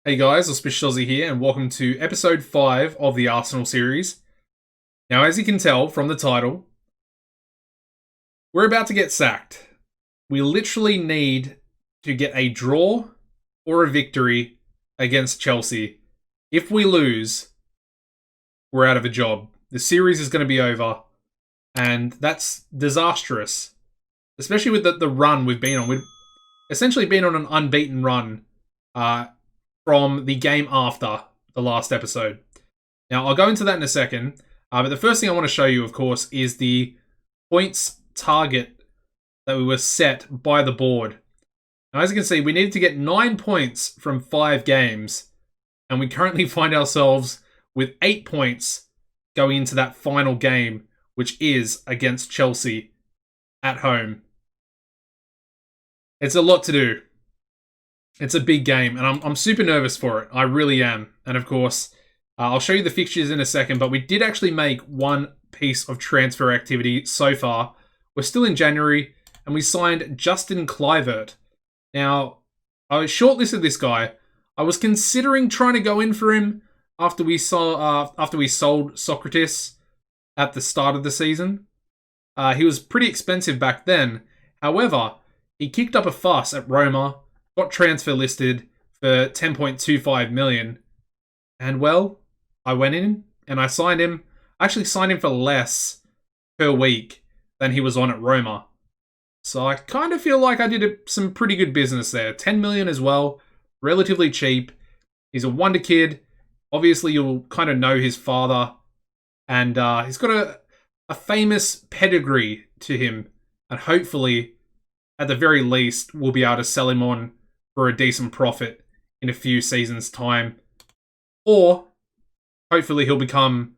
Hey guys, Auspicious Aussie here, and welcome to episode 5 of the Arsenal series. Now, as you can tell from the title, we're about to get sacked. We literally need to get a draw or a victory against Chelsea. If we lose, we're out of a job. The series is going to be over, and that's disastrous. Especially with the run we've been on. We've essentially been on an unbeaten run from the game after the last episode. Now, I'll go into that in a second, but the first thing I want to show you, of course, is the points target that we were set by the board. Now, as you can see, we needed to get 9 points from 5 games, and we currently find ourselves with 8 points going into that final game, which is against Chelsea at home. It's a lot to do. It's a big game, and I'm super nervous for it. I really am. And of course, I'll show you the fixtures in a second, but we did actually make one piece of transfer activity so far. We're still in January, and we signed Justin Kluivert. Now, I shortlisted this guy. I was considering trying to go in for him after we sold Socrates at the start of the season. He was pretty expensive back then. However, he kicked up a fuss at Roma, got transfer listed for 10.25 million. And well, I went in and I signed him. I actually signed him for less per week than he was on at Roma. So I kind of feel like I did some pretty good business there. 10 million as well, relatively cheap. He's a wonder kid. Obviously, you'll kind of know his father. And he's got a famous pedigree to him. And hopefully, at the very least, we'll be able to sell him on for a decent profit in a few seasons' time. Or, hopefully he'll become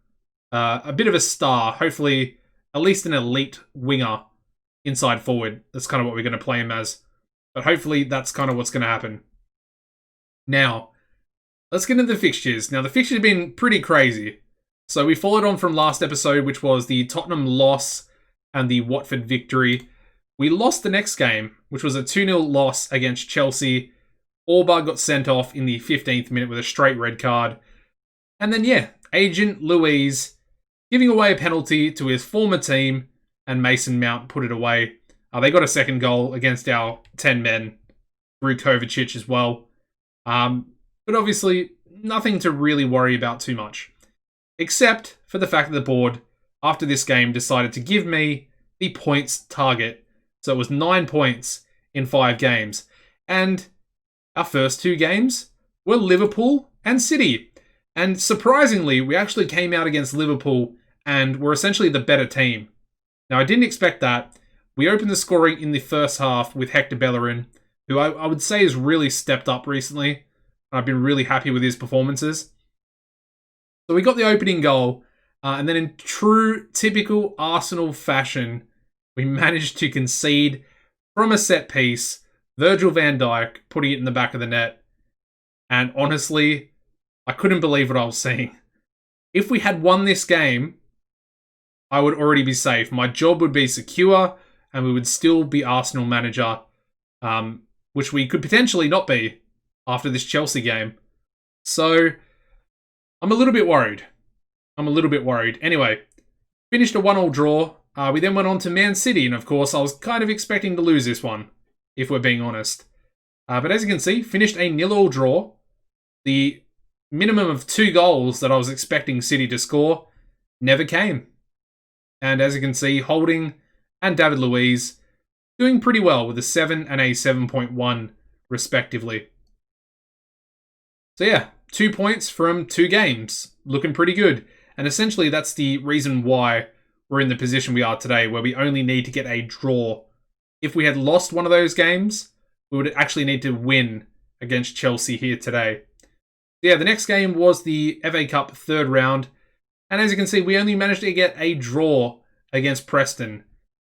a bit of a star. Hopefully, at least an elite winger, inside forward. That's kind of what we're going to play him as. But hopefully, that's kind of what's going to happen. Now, let's get into the fixtures. Now, the fixtures have been pretty crazy. So we followed on from last episode, which was the Tottenham loss and the Watford victory. We lost the next game, which was a 2-0 loss against Chelsea. Auba got sent off in the 15th minute with a straight red card. And then, Agent Luiz giving away a penalty to his former team, and Mason Mount put it away. They got a second goal against our 10 men through Kovacic as well. But obviously, nothing to really worry about too much. Except for the fact that the board, after this game, decided to give me the points target. So it was 9 points in 5 games. And our first 2 games were Liverpool and City. And surprisingly, we actually came out against Liverpool and were essentially the better team. Now, I didn't expect that. We opened the scoring in the first half with Hector Bellerin, who I would say has really stepped up recently. I've been really happy with his performances. So we got the opening goal. And then in true, typical Arsenal fashion, we managed to concede from a set piece. Virgil van Dijk putting it in the back of the net. And honestly, I couldn't believe what I was seeing. If we had won this game, I would already be safe. My job would be secure, and we would still be Arsenal manager, which we could potentially not be after this Chelsea game. So, I'm a little bit worried. Anyway, finished a 1-1 draw. We then went on to Man City, and of course, I was kind of expecting to lose this one, if we're being honest. But as you can see, finished a 0-0 draw. The minimum of 2 goals that I was expecting City to score never came. And as you can see, Holding and David Luiz doing pretty well with a 7 and a 7.1 respectively. So 2 points from 2 games. Looking pretty good. And essentially, that's the reason why we're in the position we are today, where we only need to get a draw. If we had lost one of those games, we would actually need to win against Chelsea here today. The next game was the FA Cup third round. And as you can see, we only managed to get a draw against Preston.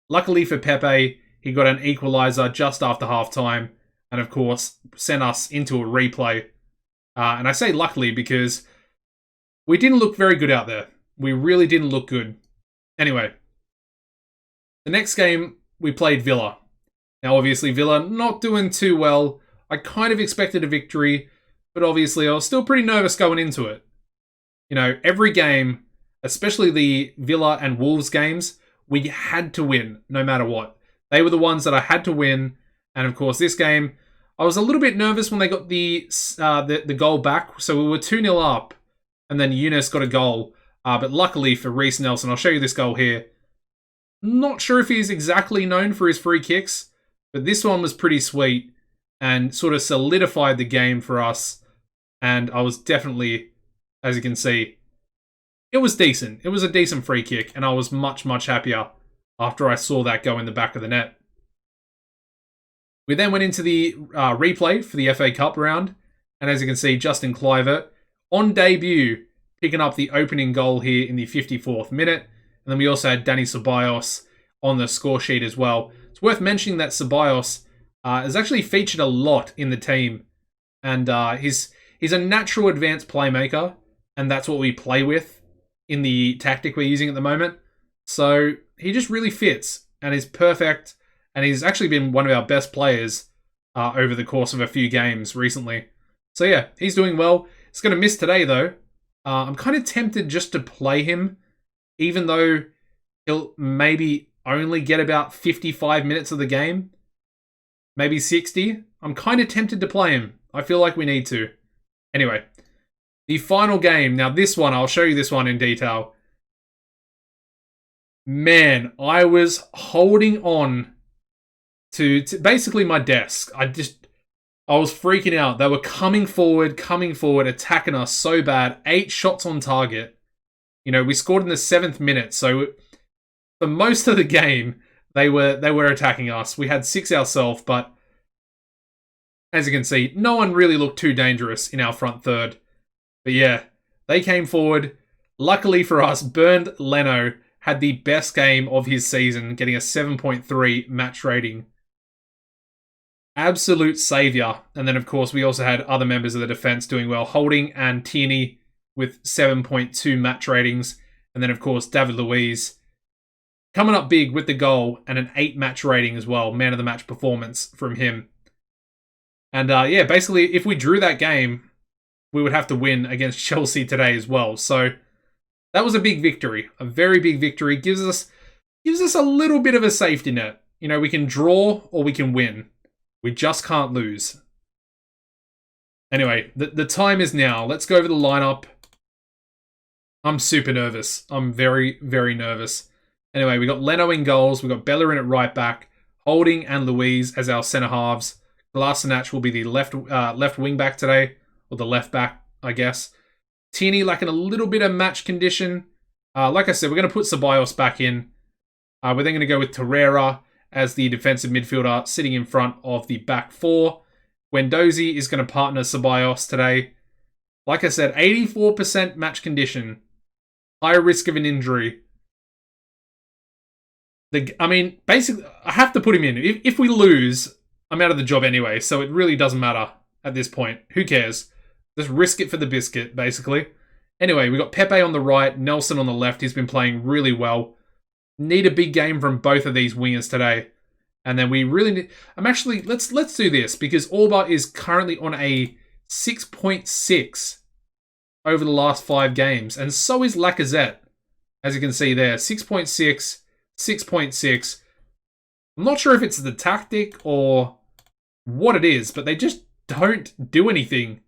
Luckily for Pepe, he got an equaliser just after half-time. And of course, sent us into a replay. And I say luckily because we didn't look very good out there. We really didn't look good. Anyway, the next game, we played Villa. Now, obviously, Villa not doing too well. I kind of expected a victory, but obviously I was still pretty nervous going into it. You know, every game, especially the Villa and Wolves games, we had to win no matter what. They were the ones that I had to win. And of course, this game, I was a little bit nervous when they got the goal back. So we were 2-0 up, and then Younes got a goal. But luckily for Reece Nelson, I'll show you this goal here. Not sure if he's exactly known for his free kicks, but this one was pretty sweet and sort of solidified the game for us. And I was definitely, as you can see, it was decent. It was a decent free kick, and I was much, much happier after I saw that go in the back of the net. We then went into the replay for the FA Cup round, and as you can see, Justin Kluivert, on debut, picking up the opening goal here in the 54th minute. And then we also had Dani Ceballos on the score sheet as well. It's worth mentioning that Ceballos has actually featured a lot in the team, and he's a natural advanced playmaker, and that's what we play with in the tactic we're using at the moment. So he just really fits and is perfect, and he's actually been one of our best players over the course of a few games recently. So yeah, he's doing well. He's going to miss today though. I'm kind of tempted just to play him, even though he'll maybe only get about 55 minutes of the game, maybe 60. I'm kind of tempted to play him. I feel like we need to. Anyway, the final game. Now this one, I'll show you this one in detail. Man, I was holding on to basically my desk. I was freaking out. They were coming forward, attacking us so bad. 8 shots on target. You know, we scored in the 7th minute, so for most of the game, they were attacking us. We had 6 ourselves, but as you can see, no one really looked too dangerous in our front third. But yeah, they came forward. Luckily for us, Bernd Leno had the best game of his season, getting a 7.3 match rating. Absolute saviour. And then, of course, we also had other members of the defence doing well. Holding and Tierney with 7.2 match ratings. And then, of course, David Luiz coming up big with the goal and an 8 match rating as well. Man of the match performance from him. And yeah, basically, if we drew that game, we would have to win against Chelsea today as well. So that was a big victory. A very big victory. Gives us a little bit of a safety net. You know, we can draw or we can win. We just can't lose. Anyway, the time is now. Let's go over the lineup. I'm super nervous. I'm very, very nervous. Anyway, we got Leno in goals. We got Bellerin at right back. Holding and Luiz as our centre halves. Glasenach will be the left wing back today. Or the left back, I guess. Tierney lacking a little bit of match condition. Like I said, we're going to put Ceballos back in. We're then going to go with Torreira as the defensive midfielder sitting in front of the back 4. Guendouzi is going to partner Ceballos today. Like I said, 84% match condition. High risk of an injury. I mean, basically, I have to put him in. If we lose, I'm out of the job anyway, so it really doesn't matter at this point. Who cares? Just risk it for the biscuit, basically. Anyway, we got Pepe on the right, Nelson on the left. He's been playing really well. Need a big game from both of these wingers today. And then we really need... Let's do this, because Orba is currently on a 6.6 over the last 5 games. And so is Lacazette, as you can see there. 6.6, 6.6. I'm not sure if it's the tactic or what it is, but they just don't do anything.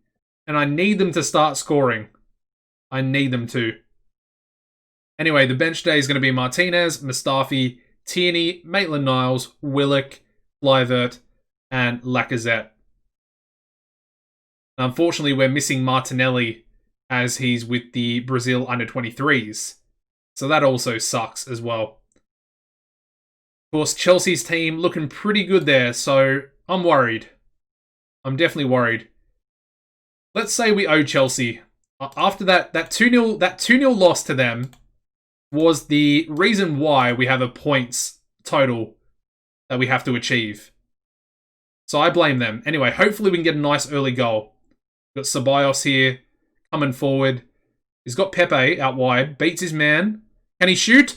And I need them to start scoring. I need them to. Anyway, the bench today is going to be Martinez, Mustafi, Tierney, Maitland-Niles, Willock, Kluivert, and Lacazette. Unfortunately, we're missing Martinelli as he's with the Brazil under-23s. So that also sucks as well. Of course, Chelsea's team looking pretty good there, so I'm worried. I'm definitely worried. Let's say we owe Chelsea. After that 2-0 loss to them was the reason why we have a points total that we have to achieve. So I blame them. Anyway, hopefully we can get a nice early goal. We've got Ceballos here coming forward. He's got Pepe out wide. Beats his man. Can he shoot?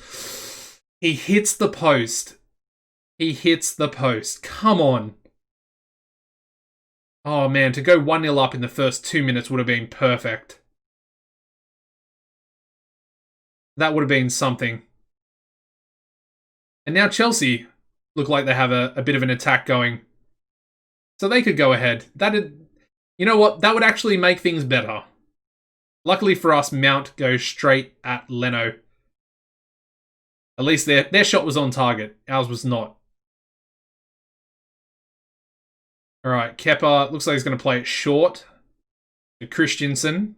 He hits the post. He hits the post. Come on. Oh man, to go 1-0 up in the first 2 minutes would have been perfect. That would have been something. And now Chelsea look like they have a bit of an attack going. So they could go ahead. You know what? That would actually make things better. Luckily for us, Mount goes straight at Leno. At least their shot was on target. Ours was not. Alright, Kepa looks like he's going to play it short. To Christensen.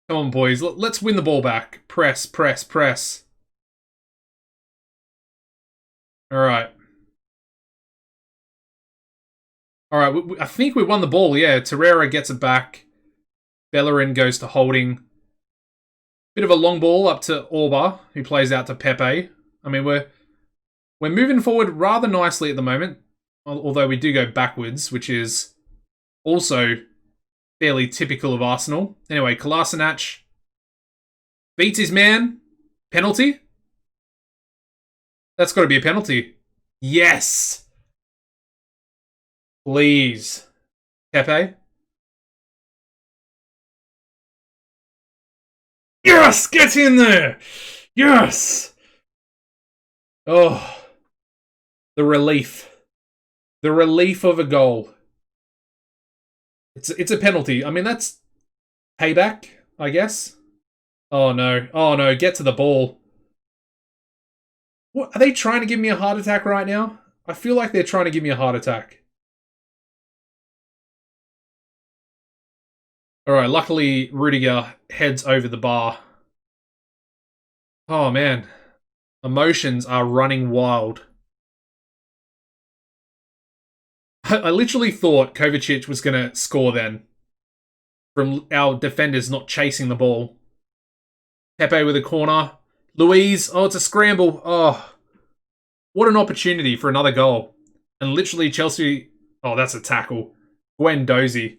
Come on, boys. Let's win the ball back. Press, press, press. Alright. Alright, I think we won the ball, yeah. Torreira gets it back. Bellerin goes to holding. Bit of a long ball up to Orba, who plays out to Pepe. I mean, we're moving forward rather nicely at the moment. Although we do go backwards, which is also fairly typical of Arsenal. Anyway, Kolasinac beats his man. Penalty? That's got to be a penalty. Yes! Please. Pepe? Yes! Get in there! Yes! Oh. The relief. The relief of a goal. It's a penalty. I mean, that's payback, I guess. Oh no. Oh no, get to the ball. What, are they trying to give me a heart attack right now? I feel like they're trying to give me a heart attack. Alright, luckily Rudiger heads over the bar. Oh man. Emotions are running wild. I literally thought Kovacic was going to score then. From our defenders not chasing the ball. Pepe with a corner. Luiz. Oh, it's a scramble. Oh. What an opportunity for another goal. And literally Chelsea... Oh, that's a tackle. Guendouzi.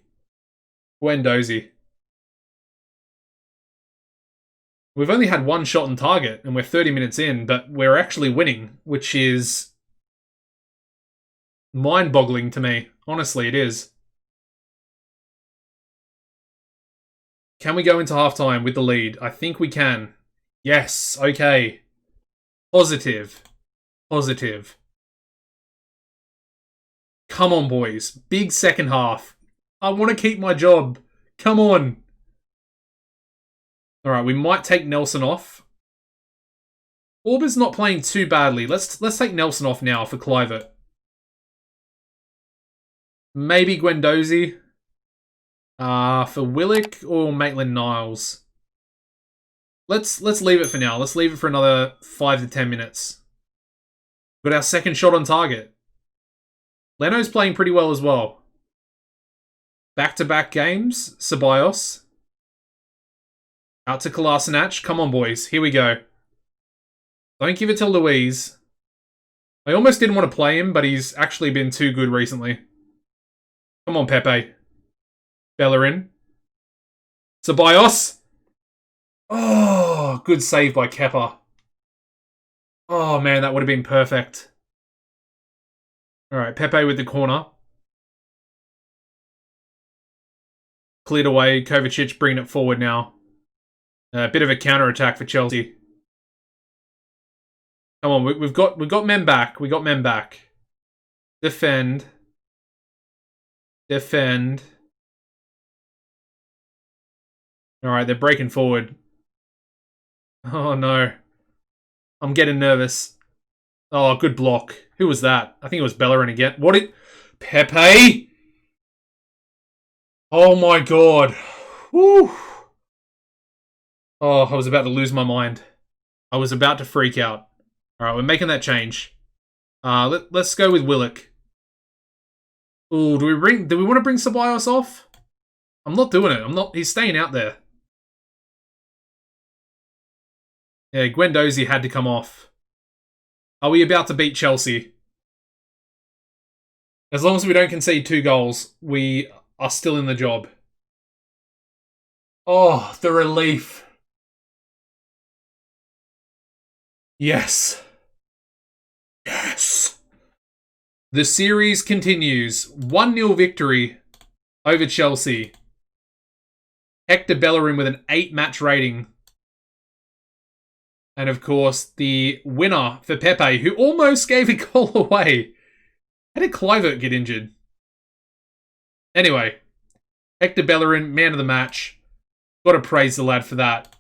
We've only had one shot on target, and we're 30 minutes in, but we're actually winning, which is mind-boggling to me. Honestly, it is. Can we go into halftime with the lead? I think we can. Yes, okay. Positive. Positive. Come on, boys. Big second half. I want to keep my job. Come on. Alright, we might take Nelson off. Orba's not playing too badly. Let's take Nelson off now for Kluivert. Maybe Guendouzi. For Willock or Maitland-Niles. Let's leave it for now. Let's leave it for another 5 to 10 minutes. Got our second shot on target. Leno's playing pretty well as well. Back-to-back games. Ceballos. Out to Kolasinac. Come on, boys. Here we go. Don't give it to Luiz. I almost didn't want to play him, but he's actually been too good recently. Come on, Pepe. Bellerin. Ceballos. Oh, good save by Kepa. Oh, man, that would have been perfect. Alright, Pepe with the corner. Cleared away. Kovacic bringing it forward now. A bit of a counter-attack for Chelsea. Come on, we've got men back. We got men back. Defend. Defend. Alright, they're breaking forward. Oh no. I'm getting nervous. Oh, good block. Who was that? I think it was Bellerin again. What it? Pepe? Oh my god. Whew. Oh, I was about to lose my mind. I was about to freak out. Alright, we're making that change. Let's go with Willock. Ooh, do we want to bring Ceballos off? I'm not doing it. He's staying out there. Yeah, Guendouzi had to come off. Are we about to beat Chelsea? As long as we don't concede 2 goals, we are still in the job. Oh, the relief. Yes. Yes. The series continues. 1-0 victory over Chelsea. Hector Bellerin with an 8-match rating. And of course, the winner for Pepe, who almost gave a goal away. How did Kluivert get injured? Anyway, Hector Bellerin, man of the match. Got to praise the lad for that.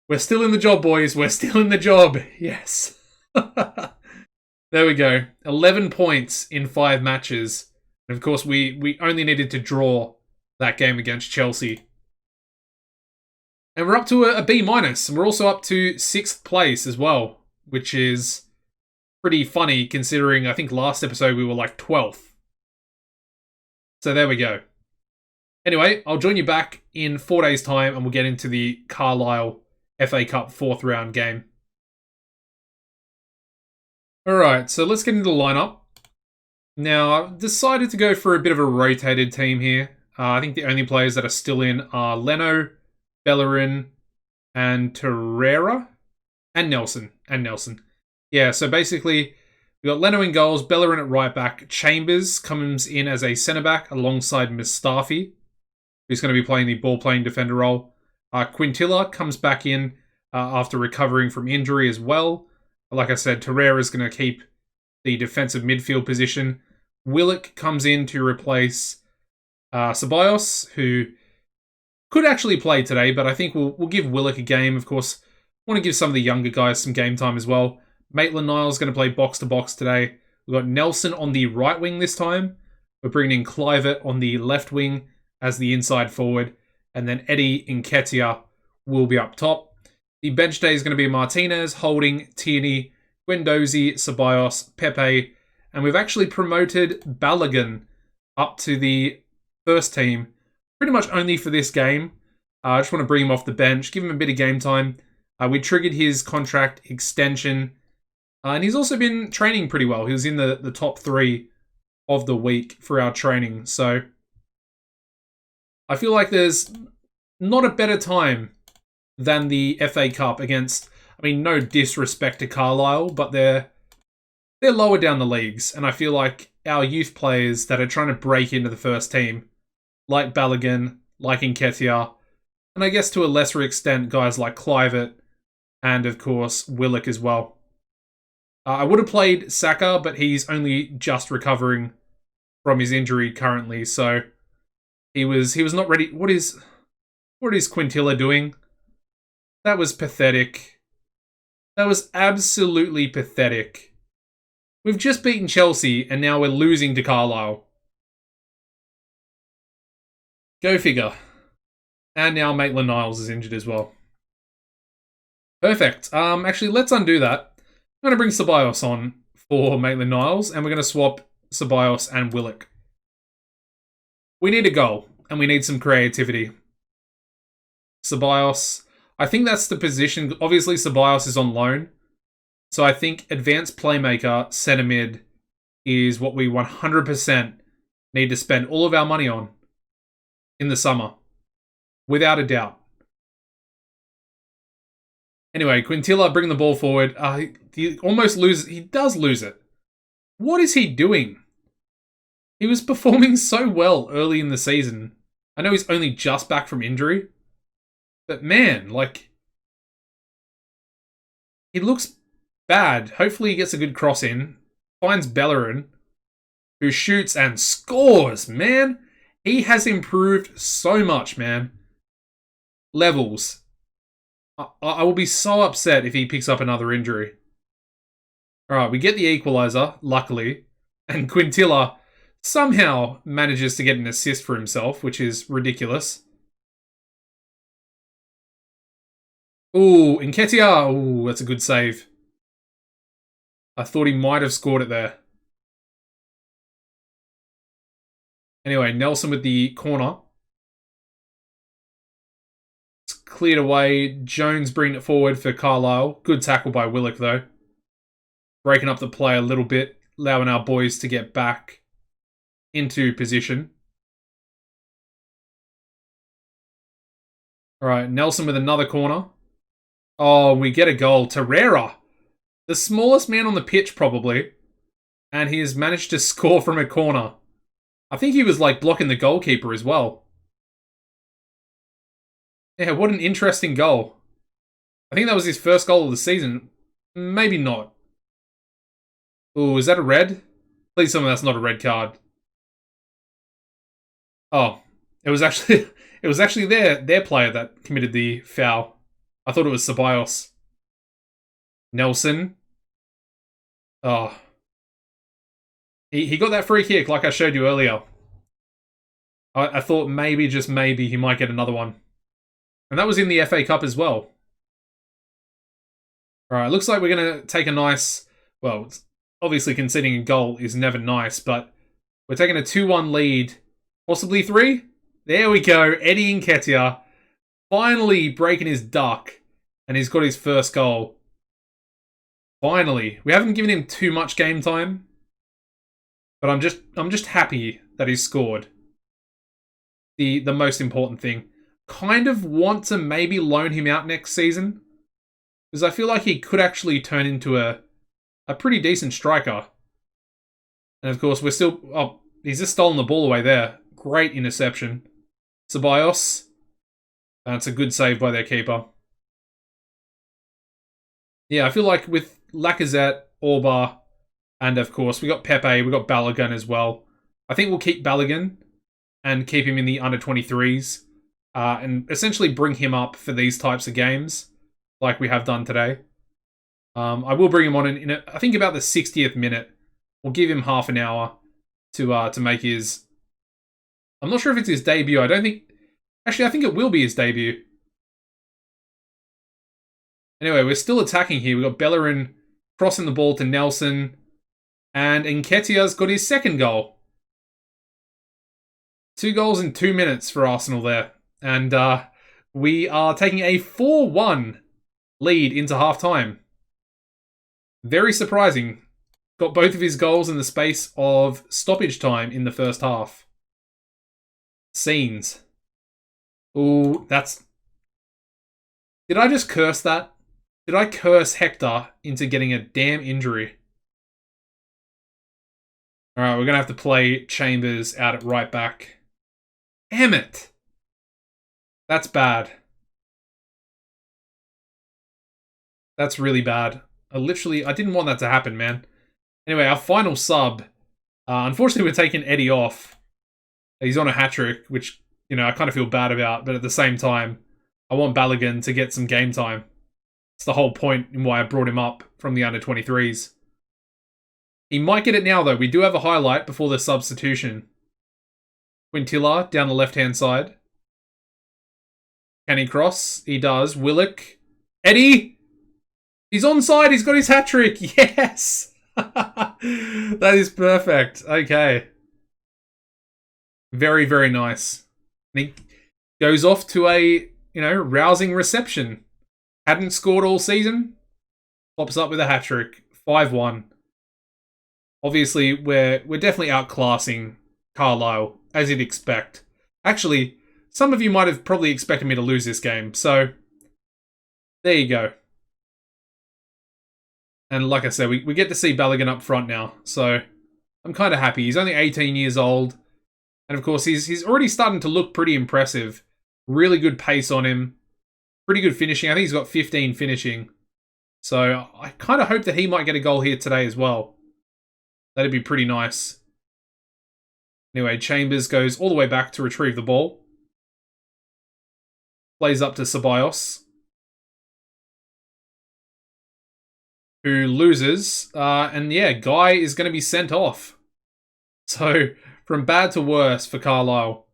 We're still in the job, boys. We're still in the job. Yes. There we go. 11 points in 5 matches. And of course, we only needed to draw that game against Chelsea. And we're up to a B-. And we're also up to 6th place as well, which is pretty funny considering I think last episode we were like 12th. So there we go. Anyway, I'll join you back in 4 days' time and we'll get into the Carlisle FA Cup 4th round game. Alright, so let's get into the lineup. Now, I've decided to go for a bit of a rotated team here. I think the only players that are still in are Leno, Bellerin, and Torreira, and Nelson. Yeah, so basically, we've got Leno in goals, Bellerin at right back, Chambers comes in as a centre-back alongside Mustafi, who's going to be playing the ball-playing defender role. Quintilla comes back in after recovering from injury as well. Like I said, Torreira is going to keep the defensive midfield position. Willock comes in to replace Ceballos, who could actually play today, but I think we'll give Willock a game. Of course, I want to give some of the younger guys some game time as well. Maitland-Niles going to play box-to-box today. We've got Nelson on the right wing this time. We're bringing in Kluivert on the left wing as the inside forward. And then Eddie Nketiah will be up top. The bench day is going to be Martinez, Holding, Tierney, Guendouzi, Ceballos, Pepe. And we've actually promoted Balogun up to the first team pretty much only for this game. I just want to bring him off the bench, give him a bit of game time. We triggered his contract extension. And he's also been training pretty well. He was in the top 3 of the week for our training. So I feel like there's not a better time than the FA Cup against, I mean, no disrespect to Carlisle, but they're lower down the leagues. And I feel like our youth players that are trying to break into the first team, like Balogun, like Nketiah, and I guess to a lesser extent, guys like Kluivert, and of course, Willock as well. I would have played Saka, but he's only just recovering from his injury currently, so he was not ready. What is Quintilla doing? That was pathetic. That was absolutely pathetic. We've just beaten Chelsea, and now we're losing to Carlisle. Go figure. And now Maitland-Niles is injured as well. Perfect. Actually, let's undo that. I'm going to bring Ceballos on for Maitland-Niles, and we're going to swap Ceballos and Willock. We need a goal, and we need some creativity. Ceballos, I think that's the position. Obviously, Ceballos is on loan. So I think advanced playmaker, centre mid, is what we 100% need to spend all of our money on in the summer. Without a doubt. Anyway, Quintilla bringing the ball forward. He almost loses. He does lose it. What is he doing? He was performing so well early in the season. I know he's only just back from injury. But man, like, he looks bad. Hopefully he gets a good cross in. Finds Bellerin, who shoots and scores, man. He has improved so much, man. Levels. I will be so upset if he picks up another injury. Alright, we get the equaliser, luckily. And Quintilla somehow manages to get an assist for himself, which is ridiculous. Ooh, Nketiah. Ooh, that's a good save. I thought he might have scored it there. Anyway, Nelson with the corner. It's cleared away. Jones bringing it forward for Carlisle. Good tackle by Willock, though. Breaking up the play a little bit, allowing our boys to get back into position. All right, Nelson with another corner. Oh, we get a goal. Torreira. The smallest man on the pitch, probably. And he has managed to score from a corner. I think he was, like, blocking the goalkeeper as well. Yeah, what an interesting goal. I think that was his first goal of the season. Maybe not. Ooh, is that a red? Please tell me that's not a red card. Oh, it was actually their player that committed the foul. I thought it was Ceballos. Nelson. Oh. He got that free kick like I showed you earlier. I thought maybe, just maybe, he might get another one. And that was in the FA Cup as well. Alright, looks like we're going to take a nice... Well, obviously conceding a goal is never nice, but we're taking a 2-1 lead. Possibly 3? There we go. Eddie Nketiah finally breaking his duck. And he's got his first goal. Finally. We haven't given him too much game time. But I'm just happy that he's scored. The most important thing. Kind of want to maybe loan him out next season. Because I feel like he could actually turn into a pretty decent striker. And of course, we're still... Oh, he's just stolen the ball away there. Great interception. Ceballos. That's a good save by their keeper. Yeah, I feel like with Lacazette, Orba, and of course, we got Pepe, we got Balogun as well. I think we'll keep Balogun and keep him in the under-23s. And essentially bring him up for these types of games, like we have done today. I will bring him on in I think about the 60th minute. We'll give him half an hour to make his... I'm not sure if it's his debut. I don't think... Actually, I think it will be his debut. Anyway, we're still attacking here. We've got Bellerin crossing the ball to Nelson. And Nketiah's got his second goal. 2 goals in 2 minutes for Arsenal there. And we are taking a 4-1 lead into half-time. Very surprising. Got both of his goals in the space of stoppage time in the first half. Scenes. Ooh, that's... Did I just curse that? Did I curse Hector into getting a damn injury? Alright, we're going to have to play Chambers out at right back. Damn it! That's bad. That's really bad. I didn't want that to happen, man. Anyway, our final sub. Unfortunately, we're taking Eddie off. He's on a hat-trick, which, you know, I kind of feel bad about. But at the same time, I want Balogun to get some game time. It's the whole point in why I brought him up from the under-23s. He might get it now, though. We do have a highlight before the substitution. Quintilla down the left-hand side. Can he cross? He does. Willock. Eddie! He's onside. He's got his hat-trick. Yes! That is perfect. Okay. Very, very nice. And he goes off to a, rousing reception. Hadn't scored all season. Pops up with a hat-trick. 5-1. Obviously, we're definitely outclassing Carlisle, as you'd expect. Actually, some of you might have probably expected me to lose this game, so there you go. And like I said, we get to see Balogun up front now, so I'm kind of happy. He's only 18 years old, and of course, he's already starting to look pretty impressive. Really good pace on him. Pretty good finishing. I think he's got 15 finishing. So I kind of hope that he might get a goal here today as well. That'd be pretty nice. Anyway, Chambers goes all the way back to retrieve the ball. Plays up to Ceballos, who loses. And yeah, Guy is going to be sent off. So, from bad to worse for Carlisle.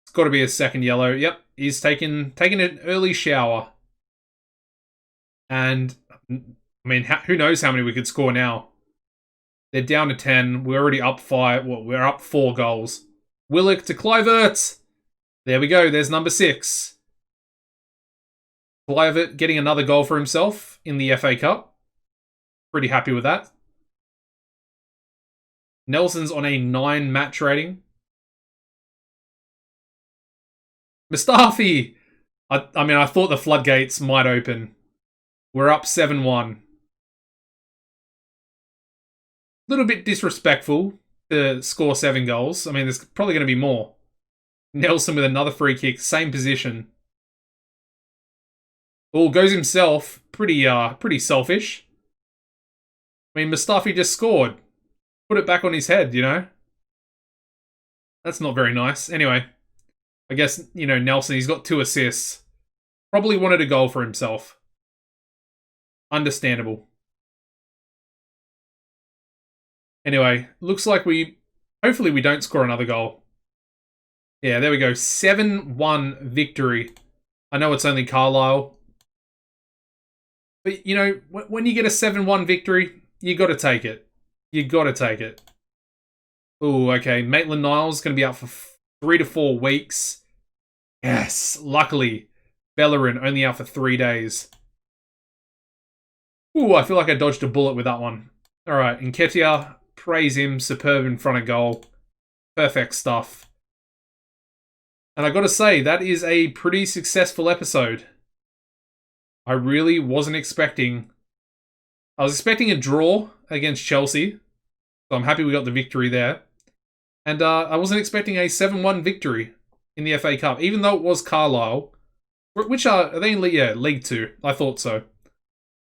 It's got to be a second yellow. Yep, he's taking an early shower. And, I mean, who knows how many we could score now. They're down to 10. We're already up 5. Well, we're up 4 goals. Willock to Kluivert. There we go. There's number 6. Kluivert getting another goal for himself in the FA Cup. Pretty happy with that. Nelson's on a 9 match rating. Mustafi! I mean, I thought the floodgates might open. We're up 7-1. little bit disrespectful to score 7 goals. I mean, there's probably going to be more. Nelson with another free kick, same position. Oh, goes himself. Pretty selfish. I mean, Mustafi just scored. Put it back on his head, you know? That's not very nice. Anyway, I guess, you know, Nelson, he's got 2 assists. Probably wanted a goal for himself. Understandable. Anyway, looks like hopefully we don't score another goal. Yeah, there we go. 7-1 victory. I know it's only Carlisle. But, you know, when you get a 7-1 victory, you got to take it. You got to take it. Ooh, okay. Maitland-Niles going to be out for 3 to 4 weeks. Yes, luckily. Bellerin only out for 3 days. Ooh, I feel like I dodged a bullet with that one. All right, Nketiah, praise him. Superb in front of goal. Perfect stuff. And I got to say, that is a pretty successful episode. I really wasn't expecting... I was expecting a draw against Chelsea. So I'm happy we got the victory there. And I wasn't expecting a 7-1 victory in the FA Cup, even though it was Carlisle. Which are they in League 2? I thought so.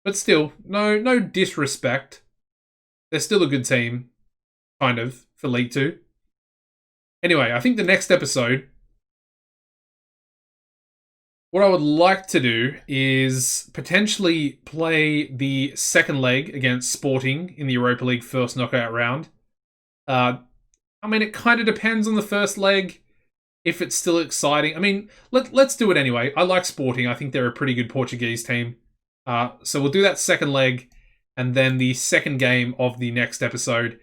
But still, no disrespect. They're still a good team, kind of, for League 2. Anyway, I think the next episode, what I would like to do is potentially play the second leg against Sporting in the Europa League first knockout round. I mean, it kind of depends on the first leg, if it's still exciting. I mean, let's do it anyway. I like Sporting. I think they're a pretty good Portuguese team. So we'll do that second leg, and then the second game of the next episode.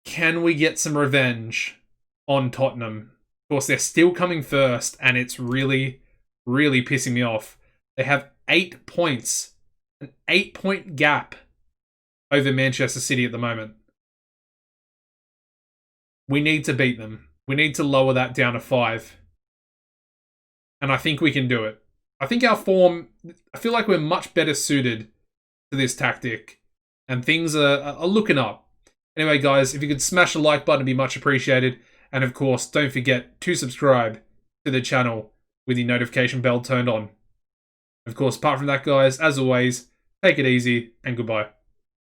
Can we get some revenge on Tottenham? Of course, they're still coming first, and it's really, really pissing me off. They have 8 points. An 8-point gap over Manchester City at the moment. We need to beat them. We need to lower that down to 5. And I think we can do it. I think our form... I feel like we're much better suited to this tactic. And things are looking up. Anyway, guys, if you could smash the like button, it'd be much appreciated. And of course, don't forget to subscribe to the channel with the notification bell turned on. Of course, apart from that, guys, as always, take it easy and goodbye.